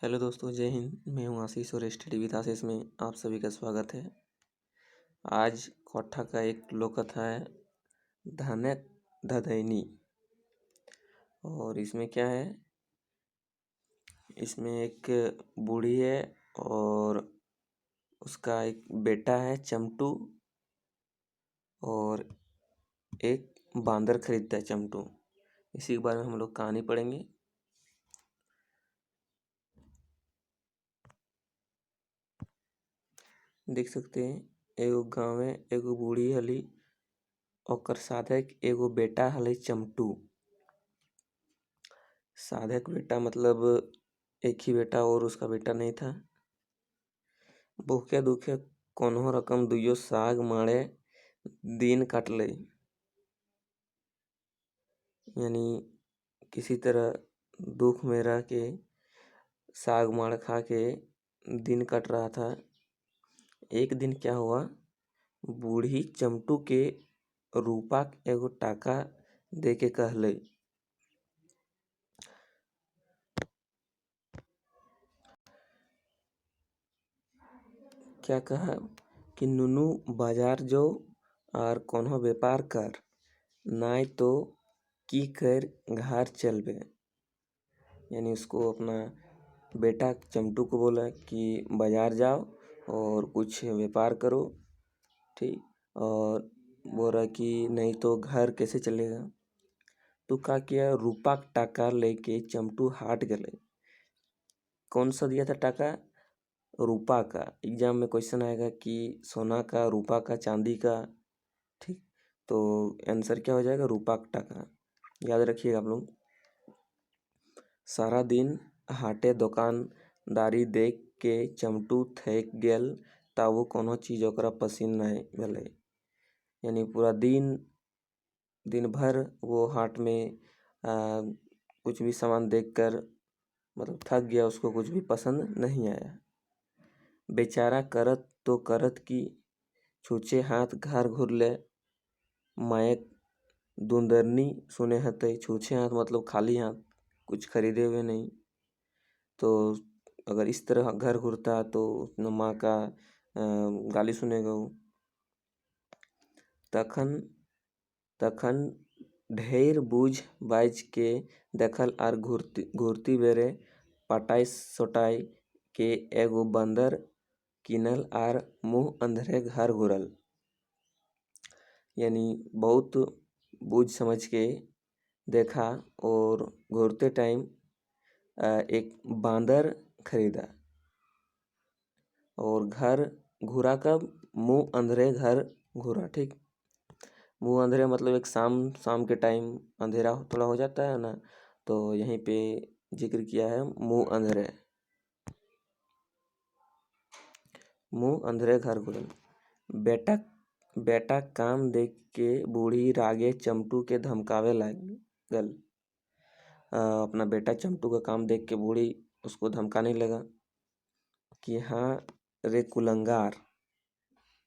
Hello दोस्तों, जय हिंद। मैं हूं आशीष और स्टडी विद आशीष में आप सभी का स्वागत है। आज कथा का एक लोक कथा है, धनक धदैनी। और इसमें क्या है, इसमें एक बूढ़ी है और उसका एक बेटा है चमटू, और एक बांदर खरीदता है चमटू। इसी के बारे में हम लोग कहानी पढ़ेंगे। देख सकते हैं, एगो गाँव में एगो बूढ़ी हली, ओकर साधक एगो बेटा हले चमटू। साधक बेटा मतलब एक ही बेटा, और उसका बेटा नहीं था। भूखे दुखे कोनो रकम दुइयो साग माड़े दिन काटले, यानी किसी तरह दुख में रह के साग माड़ खा के दिन कट रहा था। एक दिन क्या हुआ, बूढ़ी चमटू के रूपा एगो टाका दे के कहले, क्या कहा कि नुनू बाजार जो और कोनो व्यापार कर, नाई तो की कर घर चलबे। यानी उसको अपना बेटा चमटू को बोला कि बाजार जाओ और कुछ व्यापार करो, ठीक। और बोल रहा कि नहीं तो घर कैसे चलेगा। तो क्या किया, रूपा टाका लेके चमटू हाट गए। कौन सा दिया था टाका? रूपा का। एग्जाम में क्वेश्चन आएगा कि सोना का, रूपा का, चांदी का, ठीक। तो आंसर क्या हो जाएगा? रूपा टाका। याद रखिएगा आप लोग। सारा दिन हाटे दुकानदारी देख के चमटू थक गेल, ताबो कोनो चीज ओकरा पसंद नहीं भेलै। यानी पूरा दिन भर वो हाट में कुछ भी सामान देखकर मतलब थक गया, उसको कुछ भी पसंद नहीं आया। बेचारा करत तो करत की छूछे हाथ घर घुरले, मायक दुंदरनी सुने हते। छूछे हाथ मतलब खाली हाथ, कुछ खरीदे हुए नहीं। तो अगर इस तरह घर घुरता तो माँ का गाली सुनेगा वो। तखन ढेर बूझ बाज के देखल आर घुरती बेरे पटाई सोटाई के एगो बंदर किनल आर मुंह अंधरे घर घुरल। यानी बहुत बूझ समझ के देखा और घूरते टाइम एक बांदर खरीदा, और घर घुरा कब? मुंह अंधेरे घर घुरा, ठीक। मुंह अंधेरे मतलब एक शाम के टाइम अंधेरा थोड़ा हो जाता है ना, तो यहीं पे जिक्र किया है मुंह अंधेरे। मुंह अंधेरे घर घुरल। बेटा काम देख के बूढ़ी रागे चमटू के धमकावे लागल। अपना बेटा चमटू का काम देख के बूढ़ी उसको धमकाने लगा कि हाँ रे कुलंगार,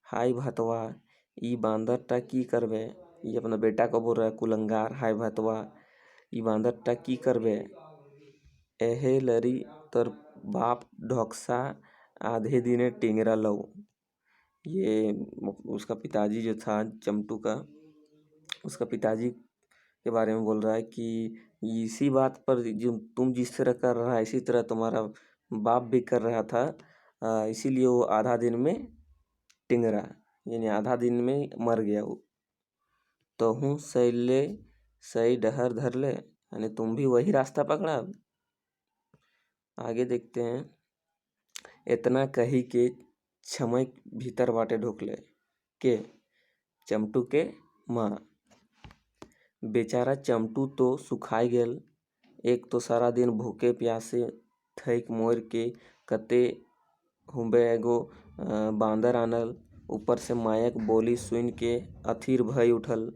हाय भतवा, ई बांदर टा की करबे। ये अपना बेटा को बोल रहा है कुलंगार, हाय भतवा, ई बांदर टा की करबे। एहे लरी तोर बाप ढोकसा आधे दिने टिंगरा लो। ये उसका पिताजी जो था चमटू का, उसका पिताजी के बारे में बोल रहा है कि इसी बात पर जो तुम जिस तरह कर रहा है, इसी तरह तुम्हारा बाप भी कर रहा था, इसीलिए वो आधा दिन में टिंगरा, यानी आधा दिन में मर गया वो। तो हूँ सैले सही डहर धर ले, यानी तुम भी वही रास्ता पकड़ा। आगे देखते हैं। इतना कही के छमक भीतर बाटे ढुकले के चमटू के माँ। बेचारा चमटू तो सुखाई गेल। एक तो सारा दिन भूखे प्यासे थक मोर के कते हुबे एगो बांदर आनल, ऊपर से मायक बोली सुन के अथीर भय उठल।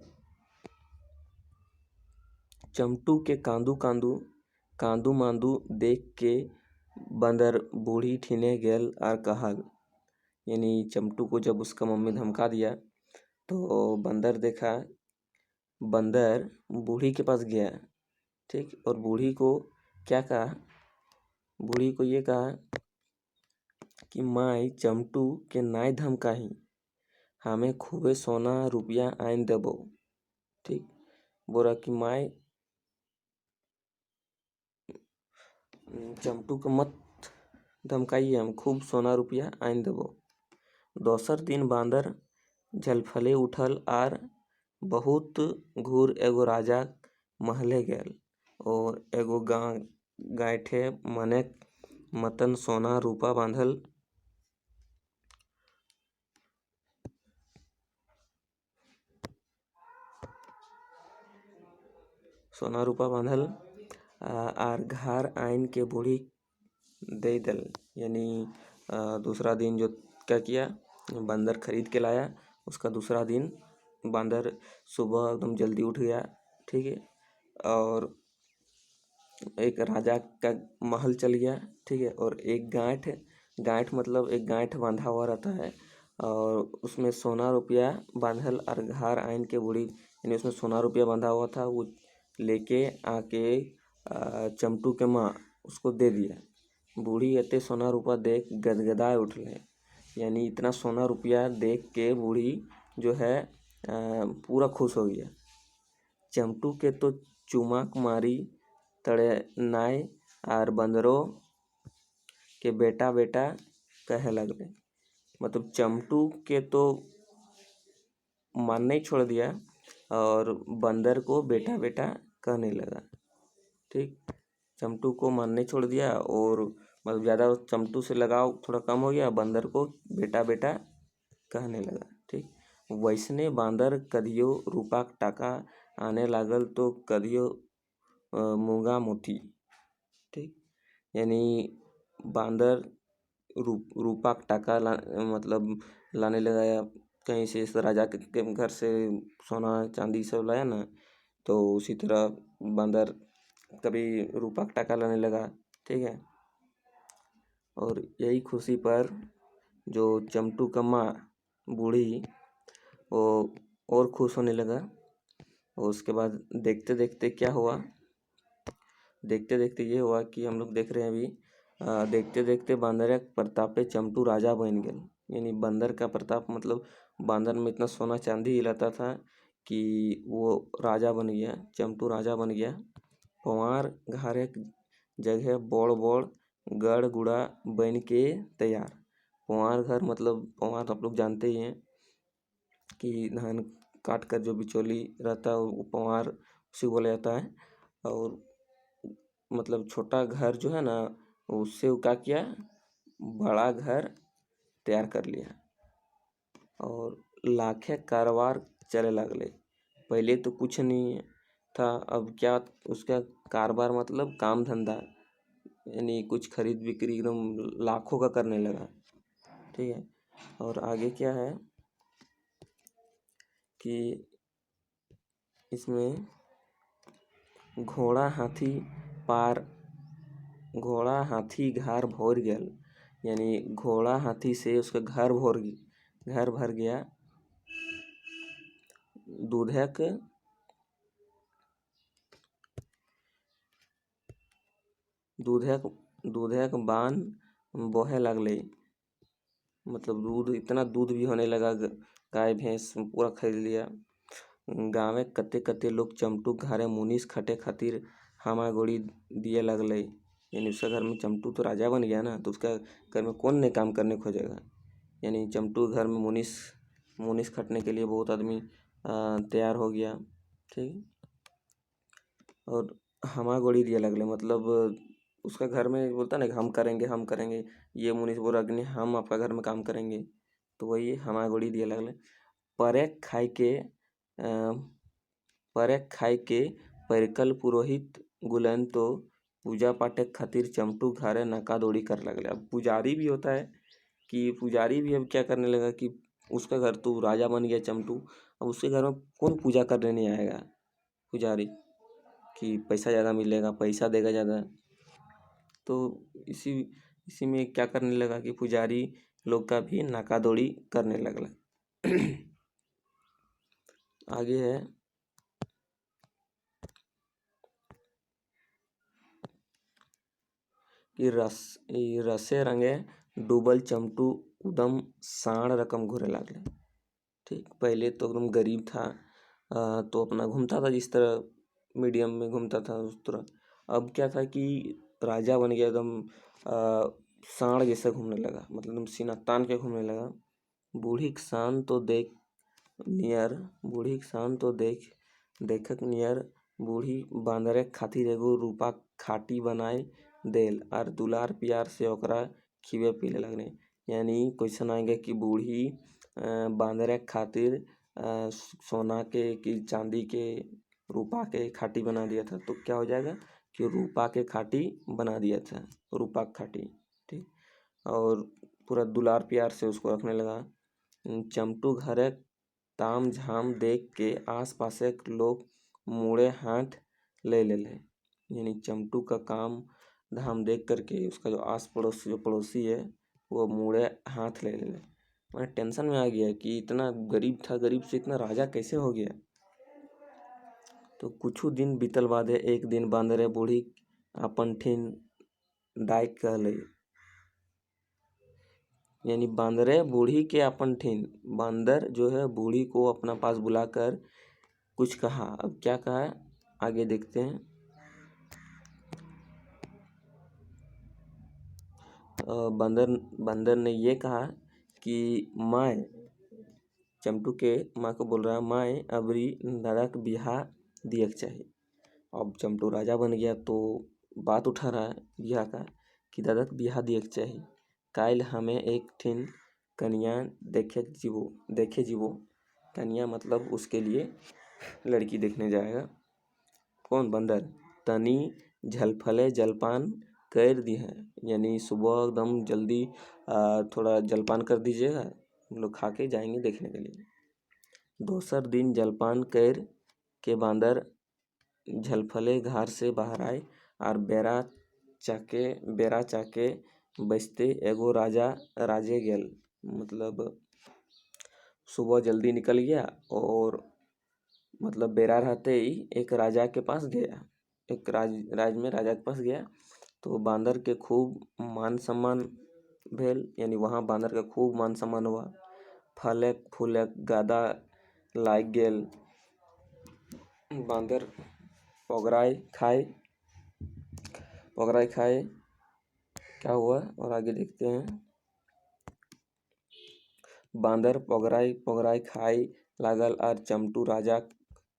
चमटू के कांदू मांदू देख के बंदर बूढ़ी ठिने गेल और कहल। यानी चमटू को जब उसका मम्मी धमका दिया तो बंदर बूढ़ी के पास गया, ठीक। और बूढ़ी को क्या कहा बूढ़ी को ये कहा कि माई चमटू के नाय धमकाही, हमें खूबे सोना रुपया आइन देबो। ठीक, बोला कि माई चमटू को मत धमकाइए, हम खूब सोना रुपया आइन देबो। दोसर दिन बांदर झलफले उठल आर बहुत घूर एगो राजा महले गेल और एगो गांठे मनेक मतन सोना रूपा बांधल आर घर आइन के बूढ़ी दे दल। यानी दूसरा दिन जो क्या किया, बंदर खरीद के लाया। उसका दूसरा दिन बंदर सुबह एकदम जल्दी उठ गया, ठीक है, और एक राजा का महल चल गया, ठीक है, और एक गांठ मतलब एक गांठ बांधा हुआ रहता है और उसमें सोना रुपया बांधल और घर आइन के बूढ़ी, यानी उसमें सोना रुपया बांधा हुआ था, वो लेके आके चमटू के माँ उसको दे दिया। बूढ़ी इतने सोना रुपया देख गदगदाए उठले, यानी इतना सोना रुपया देख के बूढ़ी जो है पूरा खुश हो गया। चमटू के तो चुमाक मारी तड़े नाय और बंदरों के बेटा बेटा कहे लगले। मतलब चमटू के तो मानना ही छोड़ दिया और बंदर को बेटा बेटा कहने लगा। ठीक, चमटू को मानने छोड़ दिया और मतलब ज़्यादा चमटू से लगाव थोड़ा कम हो गया, बंदर को बेटा बेटा कहने लगा। ठीक, वैसने बांदर कदियो रूपा टाका आने लागल तो कदियो मूंगा मोती। ठीक, यानी बांदर रूपा टाका मतलब लाने लगा, या कहीं से इस राजा के घर से सोना चांदी सब लाया ना, तो उसी तरह बंदर कभी रूपा टाका लाने लगा। ठीक है, और यही खुशी पर जो चमटू का माँ बूढ़ी वो और खुश होने लगा। और उसके बाद देखते देखते क्या हुआ, देखते देखते ये हुआ कि हम लोग देख रहे हैं अभी, देखते देखते बंदर के प्रतापे चमटू राजा बन गए। यानी बंदर का प्रताप मतलब बंदर में इतना सोना चांदी रहता था कि वो राजा बन गया, चमटू राजा बन गया। पवार घर एक जगह बोड़ बोड़ गड़ गुड़ा बन के तैयार। पवार घर मतलब पवार आप लोग जानते ही हैं कि धान काट कर जो बिचौली रहता है वो पवार उसी बोला जाता है। और मतलब छोटा घर जो है ना, उससे वो क्या किया, बड़ा घर तैयार कर लिया और लाखे कारोबार चले लगले। पहले तो कुछ नहीं था, अब क्या उसका कारोबार मतलब काम धंधा, यानी कुछ खरीद बिक्री एकदम लाखों का करने लगा। ठीक है, और आगे क्या है कि इसमें घोड़ा हाथी घर भर गया। यानी घोड़ा हाथी से उसका घर भर गया। दूधक बान बहे लगले। मतलब इतना दूध भी होने लगा, गाय भैंस पूरा खरीद लिया। गाँव में कते कते लोग चमटू घरे मुनीस खटे खातिर हामागोड़ी दिए लगले। यानी उसका घर में चमटू तो राजा बन गया ना, तो उसका घर में कौन ने काम करने खोजेगा। यानी चमटू घर में मुनीस खटने के लिए बहुत आदमी तैयार हो गया। ठीक, और हामागोड़ी दिए लगले मतलब उसका घर में बोलता ना कि हम करेंगे, ये मुनीस बोल रहा कि नहीं हम आपका घर में काम करेंगे, तो वही हामागोड़ी दिए लगले। परेक खाए के परिकल पुरोहित गुलन तो पूजा पाठ खातिर चमटू घरे नाका दौड़ी कर लगले। अब पुजारी भी होता है कि पुजारी भी अब क्या करने लगा कि उसका घर तो राजा बन गया चमटू, अब उसके घर में कौन पूजा करने नहीं आएगा। पुजारी कि पैसा ज़्यादा मिलेगा, पैसा देगा ज़्यादा, तो इसी में क्या करने लगा कि पुजारी लोग का भी नाका दौड़ी करने लगला। आगे है कि रसे रंगे डूबल चमटू उदम साँड़ रकम घूरे लागले। ठीक, पहले तो एकदम गरीब था, तो अपना घूमता था जिस तरह मीडियम में घूमता था उस तरह। अब क्या था कि राजा बन गया, एकदम साँड़ जैसा घूमने लगा, मतलब एकदम सीना तान के घूमने लगा। बूढ़ी किसान तो देखक नियर बूढ़ी बांदरे खातिर एगो रूपा खाटी बनाए देल और दुलार प्यार से ओकरा खिवे पिले लगने। यानी क्वेश्चन आएंगे कि बूढ़ी बांदरे खातिर सोना के कि चांदी के रूपा के खाटी बना दिया था, तो क्या हो जाएगा कि रूपा के खाटी बना दिया था, रूपा खाटी। ठीक, और पूरा दुलार प्यार से उसको रखने लगा। चमटू घरे ताम झाम देख के आस पास के लोग मुड़े हाथ ले यानी चमटू का काम धाम देख करके उसका जो पड़ोसी है वो मुड़े हाथ ले मैं टेंशन में आ गया कि इतना गरीब था, गरीब से इतना राजा कैसे हो गया। तो कुछ दिन बीतल बादे एक दिन बांदरे बूढ़ी अपन ठिन डाइक कहले, यानी बांदरे बूढ़ी के अपन ठिन, बांदर जो है बूढ़ी को अपना पास बुलाकर कुछ कहा। अब क्या कहा आगे देखते हैं। बंदर ने ये कहा कि माँ, चमटू के माँ को बोल रहा है, माँ अबरी दादा का बिहा दिए चाहिए। अब चमटू राजा बन गया तो बात उठा रहा है बिहा का कि दादा का बिहा दिए चाहिए। काल हमें एक ठिन कन्या देखे जीवो। कन्या मतलब उसके लिए लड़की देखने जाएगा। कौन? बंदर। तनी झलफले जलपान कर दी है, यानी सुबह एकदम जल्दी थोड़ा जलपान कर दीजिएगा, हम लोग खा के जाएंगे देखने के लिए। दोसर दिन जलपान कर के बांदर झलफले घर से बाहर आए और बेरा चाके बचते एगो राजे गेल, मतलब सुबह जल्दी निकल गया और मतलब बेरा रहते ही एक राजा के पास गया, एक राज में राजा के पास गया। तो बांदर के खूब मान सम्मान भेल, यानी वहाँ बांदर का खूब मान सम्मान हुआ। फलक फूलक गादा लाग गेल, बांदर पगराई खाए। क्या हुआ और आगे देखते हैं। बांदर पगराई खाए लागल और चमटू राजा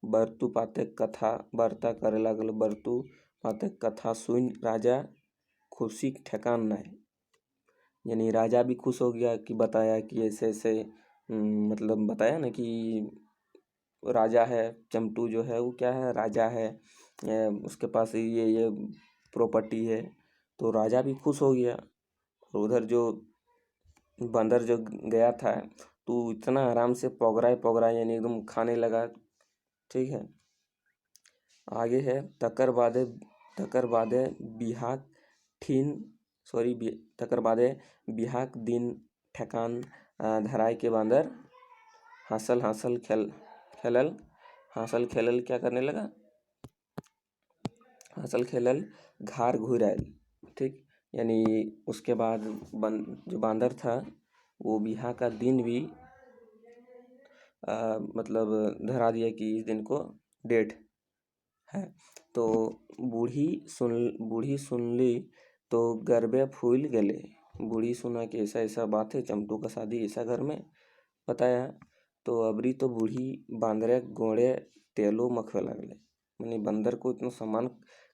बरतु पाते कथा वार्ता करे लागल। बरतु पाते कथा सुन राजा खुशी ठेकान नहीं, यानी राजा भी खुश हो गया कि बताया कि ऐसे ऐसे मतलब बताया ना कि राजा है, चमटू जो है वो क्या है, राजा है, उसके पास ये प्रॉपर्टी है। तो राजा भी खुश हो गया। उधर जो बंदर जो गया था तो इतना आराम से पगराए यानी एकदम खाने लगा। ठीक है, आगे है तकर बादे बिहाक दिन ठेकान धराय के बांदर हासल खेलल क्या करने लगा, हासल खेलल घर घूर आयल। ठीक, यानी उसके बाद जो बांदर था वो बिहा का दिन भी मतलब धरा दिया कि इस दिन को डेट है। तो बूढ़ी सुनली तो गर्बे फूल गले। बूढ़ी सुना कि ऐसा ऐसा बात है, चमटू का शादी ऐसा घर में बताया। तो अबरी तो बूढ़ी बांदरे गोड़े तेलो मखवे लगले, यानी बंदर को इतना सम्मान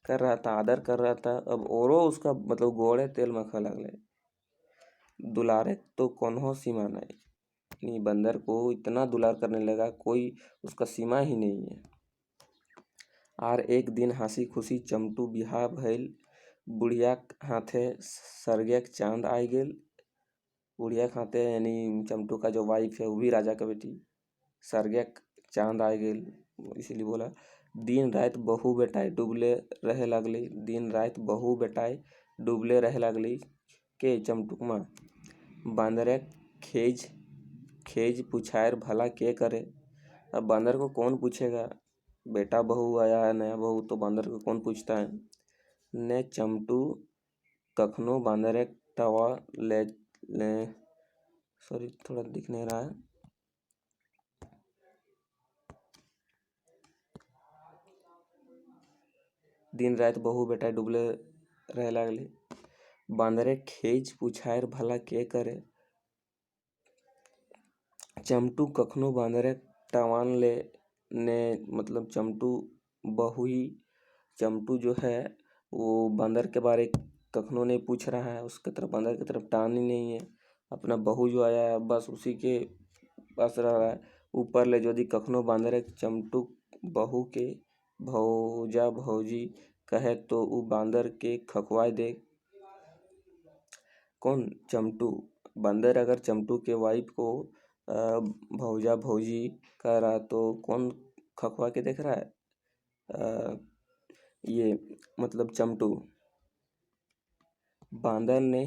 कर रहा था, आदर कर रहा था, अब औरो उसका मतलब गोड़े तेल मखवे लगले। दुलारे तो कौनो सीमा नहीं, यानी बंदर को इतना दुलार करने लगा, कोई उसका सीमा ही नहीं है। आर एक दिन हंसी खुशी चमटू बिहा भइल। बुढ़िया हाथे सरगे चांद आ गेल। बुढ़िया हाथे यानी चमटू का जो वाइफ है वो भी राजा का बेटी, सरगे चांद आ गेल इसीलिए बोला। दिन रात बहू बेटाई डूबले रहे लगली। दिन रात बहू बेटाई डूबले रहे लगली के चमटुक माँ। बांदरे खेज पूछायर भला के करे। अब बांदर को कौन पूछेगा, बेटा बहू आया है नया बहू, तो बांदर को कौन पूछता है। ने चमटू कखनो बांदर टवा ले, ले सॉरी थोड़ा दिख नहीं रहा है। दिन रात बहू बेटा डूबले रहे लागली। बांदरे खेज पूछायर भला के करे। चमटू कखनो बांदरे टवान ले ने मतलब चमटू बहू ही चमटू जो है वो बंदर के बारे कखनो नहीं पूछ रहा है, उसके तरफ बंदर की तरफ टान ही नहीं है। अपना बहू जो आया है बस उसी के पास रह रहा है। ऊपर ले यदि कखनो बंदर चमटू बहू के भौजा भौजी कहे तो उ बांदर के खखवाए दे। कौन? चमटू। बंदर अगर चमटू के वाइफ को भौजा भौजी कह रहा तो कौन खखवा के देख रहा है? ये मतलब चमटू। बांदर ने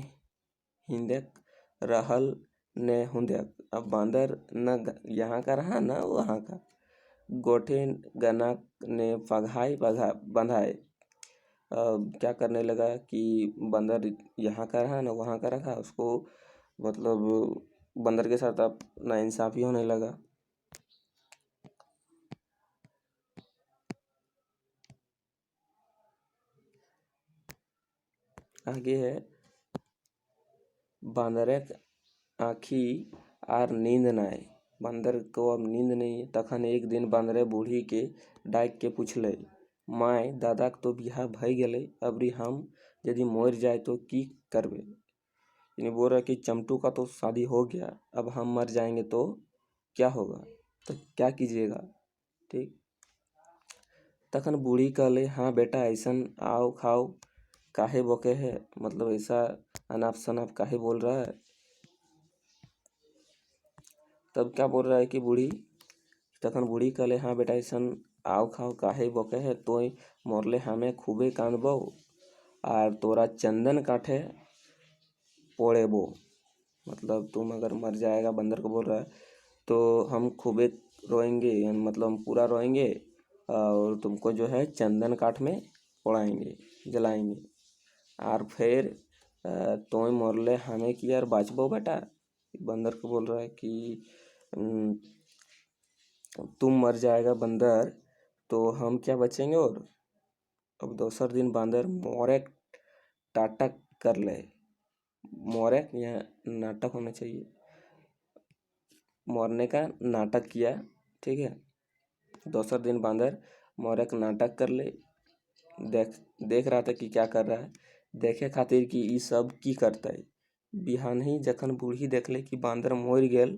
हिंदक रहल ने हुंदक। अब बांदर न यहाँ का रहा न वहाँ का। गोठे गनक ने पघाई बंधाए। क्या करने लगा कि बंदर यहाँ का रहा न वहाँ का रखा, उसको मतलब बंदर के साथ अब नाइंसाफी होने लगा। आगे है बांदरक आँखी आर नींद नाय। बंदर को अब नींद नहीं। तखन एक दिन बांदरे बूढ़ी के डाक के पूछले, माय दादाक तो बिहा भई गेले, अबरी हम यदि मर जाए तो की करबे? यानी बोल रहा कि चमटू का तो शादी हो गया, अब हम मर जाएंगे तो क्या होगा, तो क्या कीजिएगा? ठीक। तखन बूढ़ी कहले, हाँ बेटा ऐसन आओ खाओ काहे बोके है, मतलब ऐसा अनाप शनाप काहे बोल रहा है। तब क्या बोल रहा है कि बूढ़ी, तखन बूढ़ी कहले, हाँ बेटा ऐसन आओ खाओ काहे बोके है, तोय मोरले हमें खूबे कांदबो और तोरा चंदन काठे पोड़ेबो। मतलब तुम अगर मर जाएगा, बंदर को बोल रहा है, तो हम खूबे रोएंगे, मतलब हम पूरा रोएंगे और तुमको जो है चंदन काठ में पोड़ाएंगे, जलाएंगे। और फिर तोय मोरले हमें कि यार बाँचबो बेटा। बंदर को बोल रहा है कि तुम मर जाएगा बंदर तो हम क्या बचेंगे। और अब दूसर दिन बंदर मोरे टाटक कर ले। मोरे या नाटक होना चाहिए, मरने का नाटक किया। ठीक है। दूसर दिन बंदर मोरे का नाटक कर ले। देख रहा था कि क्या कर रहा है। देखे खातिर कि ई सब की करता है। बिहान ही जखन बूढ़ी देखले कि बांदर मर गेल,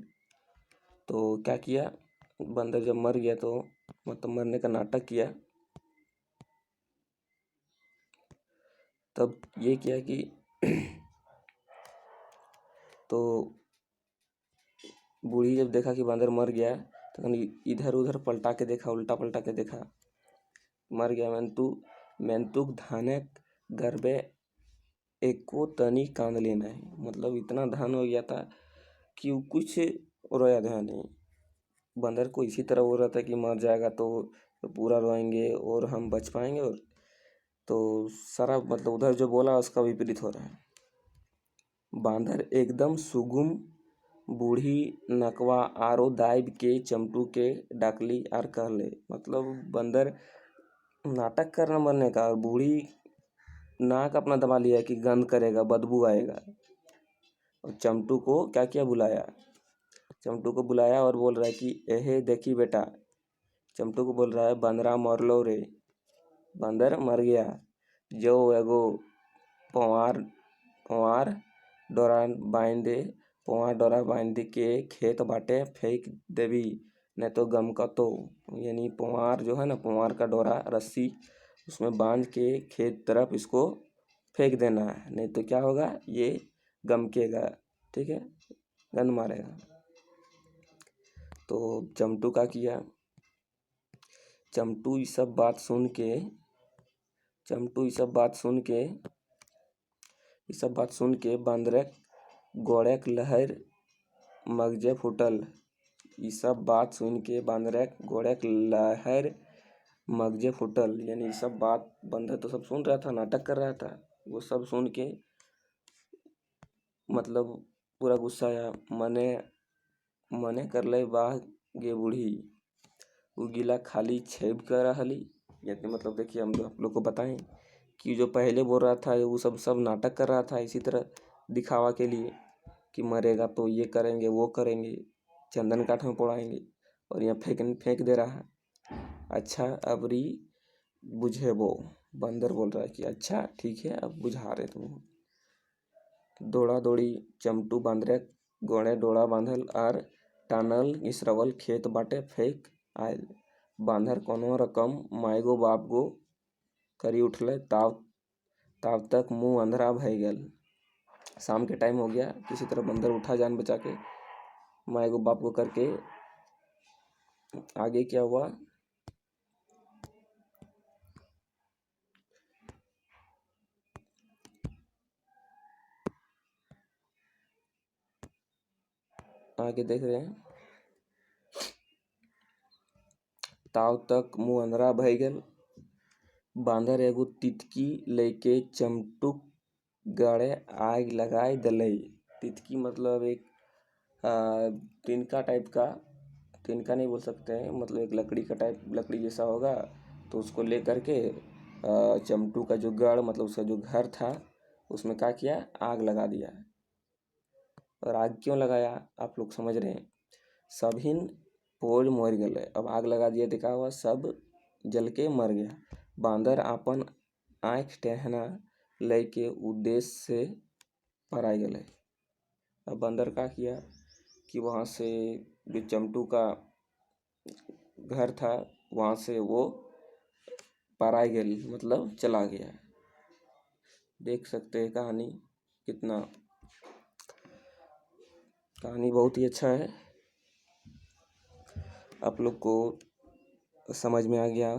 तो क्या किया, बंदर जब मर गया तो मतलब मरने का नाटक किया, तब ये किया कि तो बूढ़ी जब देखा कि बंदर मर गया तो इधर उधर पलटा के देखा, उल्टा पलटा के देखा, मर गया। मेंतुक धानक गर्भे एको तनी कांद लेना है। मतलब इतना धान हो गया था कि वो कुछ रोया धोया नहीं। बंदर को इसी तरह हो रहा था कि मर जाएगा तो पूरा रोएंगे और हम बच पाएंगे, और तो सारा मतलब उधर जो बोला उसका विपरीत हो रहा है। बांदर एकदम सुगुम बूढ़ी नकवा आरो दाइब के चमटू के डाकली आर कहले। मतलब बंदर नाटक करना मरने का, और बूढ़ी नाक अपना दबा लिया कि गंध करेगा, बदबू आएगा। और चमटू को क्या किया, बुलाया। चमटू को बुलाया और बोल रहा है कि एहे देखी बेटा। चमटू को बोल रहा है, बंदरा मरलो रे, बंदर मर गया। जो एगो पवार पवार डोरा बांध दे, पवार डोरा बांध के खेत बाटे फेंक देवी, नहीं तो गमकतो। यानी पवार जो है ना, पवार का डोरा रस्सी उसमें बांध के खेत तरफ इसको फेंक देना है, नहीं तो क्या होगा, ये गमकेगा। ठीक है, गंद मारेगा। तो चमटू का किया, चमटू ये सब बात सुन के बंदरे गोड़े लहर मगजे फुटल। ये सब बात सुन के बंदरे गोड़े लहर मगजे फुटल। यानी सब बात बंदर तो सब सुन रहा था, नाटक कर रहा था, वो सब सुन के मतलब पूरा गुस्सा आया। मने मने कर ले वाह गे बूढ़ी, उगिला खाली छेब कर रहली। यानी मतलब देखिए, हम आप लोग को बताएं कि जो पहले बोल रहा था वो सब सब नाटक कर रहा था इसी तरह दिखावा के लिए कि मरेगा तो ये करेंगे वो करेंगे, चंदन काठ में पड़ाएंगे, और यहाँ फेंक दे रहा है। अच्छा अबरी बुझे वो, बंदर बोल रहा है कि अच्छा ठीक है अब बुझा रहे तुम। दौड़ा दौड़ी चमटू बांदरे गोड़े डोड़ा बांधल आर टानल इसरवल खेत बाटे फेंक आयल। बांधर कोनो रकम मायगो बाप गो करी उठले, ताव ताव तक मुंह अंधरा भय गल। शाम के टाइम हो गया, किसी तरह बंदर उठा जान बचा के, मायगो बाप को करके। आगे क्या हुआ, आगे देख रहे हैं। ताव तक मुंह अंधरा भय गल, बांदर एगो तितकी लेके चमटुक गड़े आग लगाए दलई। तितकी मतलब एक तिनका टाइप का, तिनका नहीं बोल सकते हैं, मतलब एक लकड़ी का टाइप, लकड़ी जैसा होगा। तो उसको ले करके चमटू का जो गढ़ मतलब उसका जो घर था उसमें क्या किया, आग लगा दिया। और आग क्यों लगाया आप लोग समझ रहे हैं। सभिन पोल मर गए। अब आग लगा दिया तो क्या हुआ, सब जल के मर गया। बांदर आपन आँख टेहना लेके उद्देश्य से पराई गए। अब बंदर का किया कि वहाँ से जो चमटू का घर था वहाँ से वो पराई गई, मतलब चला गया। देख सकते हैं कहानी कितना, कहानी बहुत ही अच्छा है, आप लोग को समझ में आ गया।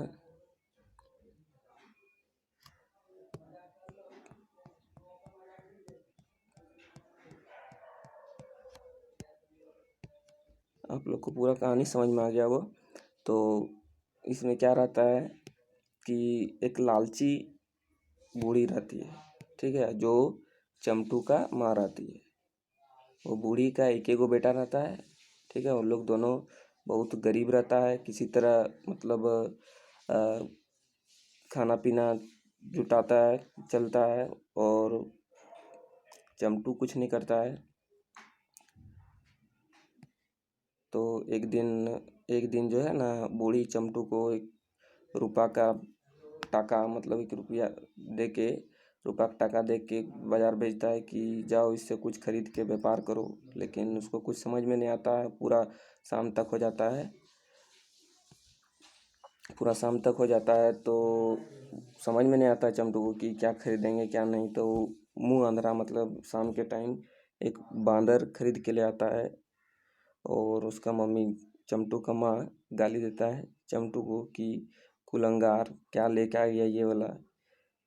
आप लोग को पूरा कहानी समझ में आ गया वो। तो इसमें क्या रहता है कि एक लालची बूढ़ी रहती है, ठीक है, जो चमटू का माँ रहती है। वो बूढ़ी का एक एगो बेटा रहता है, ठीक है। उन लोग दोनों बहुत गरीब रहता है, किसी तरह मतलब खाना पीना जुटाता है, चलता है, और चमटू कुछ नहीं करता है। तो एक दिन जो है ना, बूढ़ी चमटू को एक रुपया का टाका, मतलब 1 रुपया दे के, रुपया का टाका दे के बाजार भेजता है कि जाओ इससे कुछ खरीद के व्यापार करो। लेकिन उसको कुछ समझ में नहीं आता है। पूरा शाम तक हो जाता है, पूरा शाम तक हो जाता है तो समझ में नहीं आता है चमटू को कि क्या खरीदेंगे क्या नहीं। तो मुंह अंधरा, मतलब शाम के टाइम एक बांदर खरीद के ले आता है, और उसका मम्मी चमटू का माँ गाली देता है चमटू को कि कुलंगार क्या लेके आ गया ये वाला,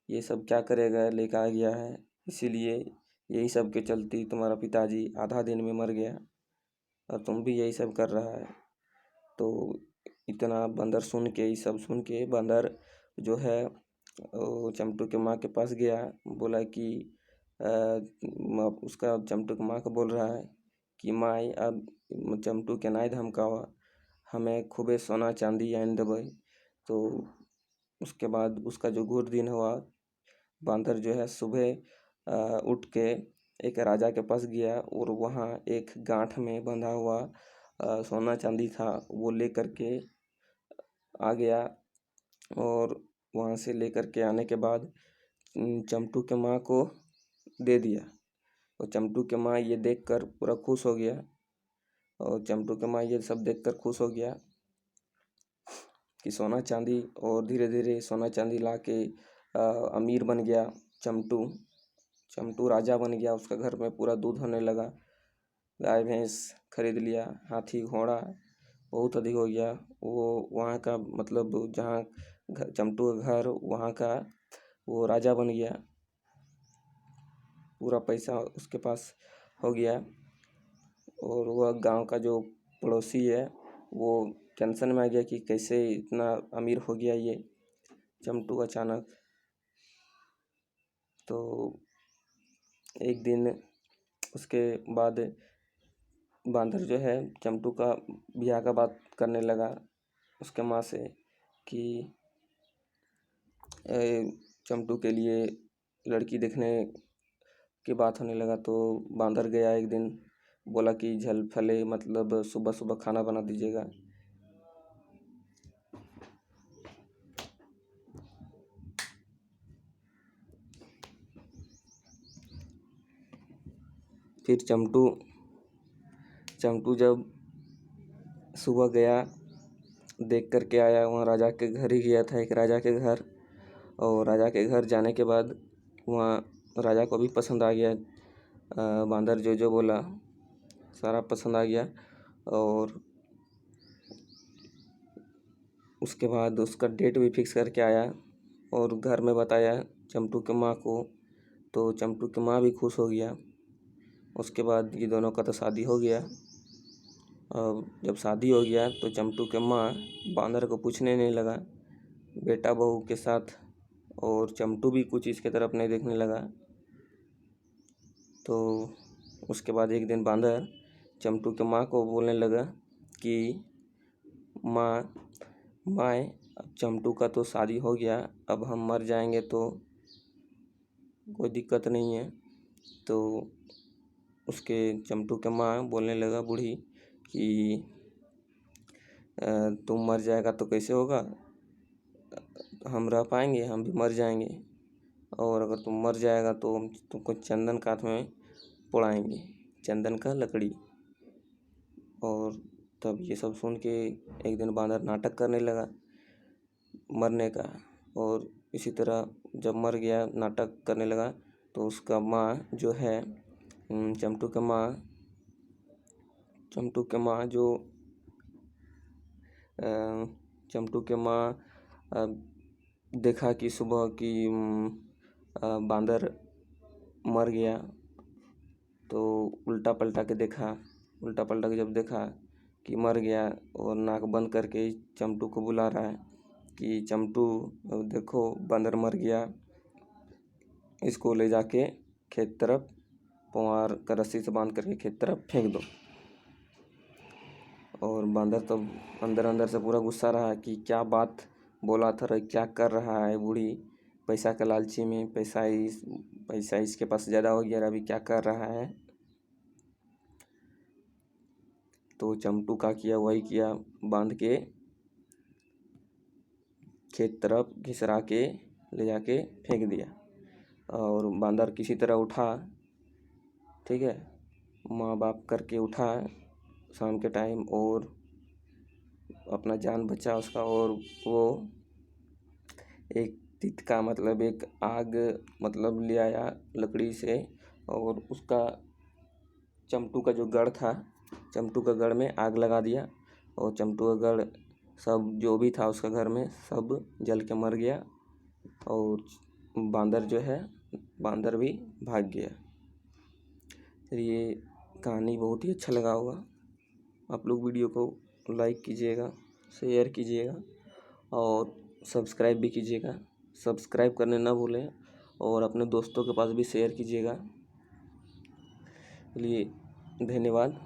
ये सब क्या करेगा लेके आ गया है, इसीलिए यही सब के चलती तुम्हारा पिताजी आधा दिन में मर गया और तुम भी यही सब कर रहा है। तो इतना बंदर सुन के, ये सब सुन के बंदर जो है वो चमटू के माँ के पास गया, बोला कि उसका चमटू की माँ को बोल रहा है कि माई अब चमटू के नाई धमकावा, हमें खूबे सोना चांदी आन देवे। तो उसके बाद उसका जो घूर दिन हुआ, बांदर जो है सुबह उठ के एक राजा के पास गया, और वहाँ एक गांठ में बंधा हुआ सोना चांदी था, वो लेकर के आ गया। और वहाँ से लेकर के आने के बाद चमटू के माँ को दे दिया। और चमटू के माँ ये देखकर पूरा खुश हो गया, और चमटू के माँ ये सब देखकर खुश हो गया कि सोना चांदी, और धीरे धीरे सोना चांदी ला के अमीर बन गया चमटू। चमटू राजा बन गया, उसका घर में पूरा दूध होने लगा, गाय भैंस खरीद लिया, हाथी घोड़ा बहुत अधिक हो गया। वो वहाँ का मतलब जहाँ चमटू का घर वहाँ का वो राजा बन गया, पूरा पैसा उसके पास हो गया। और वह गांव का जो पड़ोसी है वो टेंशन में आ गया कि कैसे इतना अमीर हो गया ये चमटू अचानक। तो एक दिन उसके बाद बांदर जो है चंटू का ब्याह का बात करने लगा उसके माँ से कि चंटू के लिए लड़की देखने की बात होने लगा। तो बांदर गया एक दिन, बोला कि झल फले मतलब सुबह सुबह खाना बना दीजिएगा। फिर चंटू जब सुबह गया, देख कर के आया, वहाँ राजा के घर ही गया था, एक राजा के घर। और राजा के घर जाने के बाद वहाँ राजा को भी पसंद आ गया। बांदर जो जो बोला सारा पसंद आ गया। और उसके बाद उसका डेट भी फिक्स करके आया और घर में बताया चंटू के माँ को। तो चंटू की माँ भी खुश हो गया। उसके बाद ये दोनों का तो शादी हो गया। अब जब शादी हो गया तो चंटू के माँ बांदर को पूछने नहीं लगा बेटा बहू के साथ, और चंटू भी कुछ इसके तरफ नहीं देखने लगा। तो उसके बाद एक दिन बांदर चंटू के माँ को बोलने लगा कि माँ अब चंटू का तो शादी हो गया, अब हम मर जाएंगे तो कोई दिक्कत नहीं है। तो उसके चंटू के माँ बोलने लगा बूढ़ी कि तुम मर जाएगा तो कैसे होगा, हम रह पाएंगे, हम भी मर जाएंगे। और अगर तुम मर जाएगा तो हम तुमको चंदन काठ में पोड़ाएंगे, चंदन का लकड़ी। और तब ये सब सुन के एक दिन बांदर नाटक करने लगा मरने का। और इसी तरह जब मर गया नाटक करने लगा तो उसका माँ जो है चंटू के माँ जो चंटू के माँ देखा कि सुबह की बांदर मर गया। तो उल्टा पलटा के जब देखा कि मर गया और नाक बंद करके चंटू को बुला रहा है कि चंटू देखो बांदर मर गया, इसको ले जाके खेत तरफ पुआर का रस्सी से बांध करके खेत तरफ फेंक दो। और बांदर तो अंदर अंदर से पूरा गुस्सा रहा कि क्या बात बोला था, क्या कर रहा है बूढ़ी, पैसा के लालची में पैसा इसके पास ज़्यादा हो गया, अभी क्या कर रहा है। तो चंटू का किया वही किया, बांध के खेत तरफ घिसरा के ले जाके फेंक दिया। और बांदर किसी तरह उठा, ठीक है, माँ बाप करके उठा शाम के टाइम और अपना जान बचा उसका। और वो एक तितका मतलब एक आग मतलब ले आया लकड़ी से, और उसका चंटू का जो गढ़ था, चंटू का गढ़ में आग लगा दिया। और चंटू का गढ़ सब जो भी था उसका घर में सब जल के मर गया। और बांदर भी भाग गया। तो ये कहानी बहुत ही अच्छा लगा होगा। आप लोग वीडियो को लाइक कीजिएगा, शेयर कीजिएगा और सब्सक्राइब भी कीजिएगा। सब्सक्राइब करने ना भूलें और अपने दोस्तों के पास भी शेयर कीजिएगा। चलिए, धन्यवाद।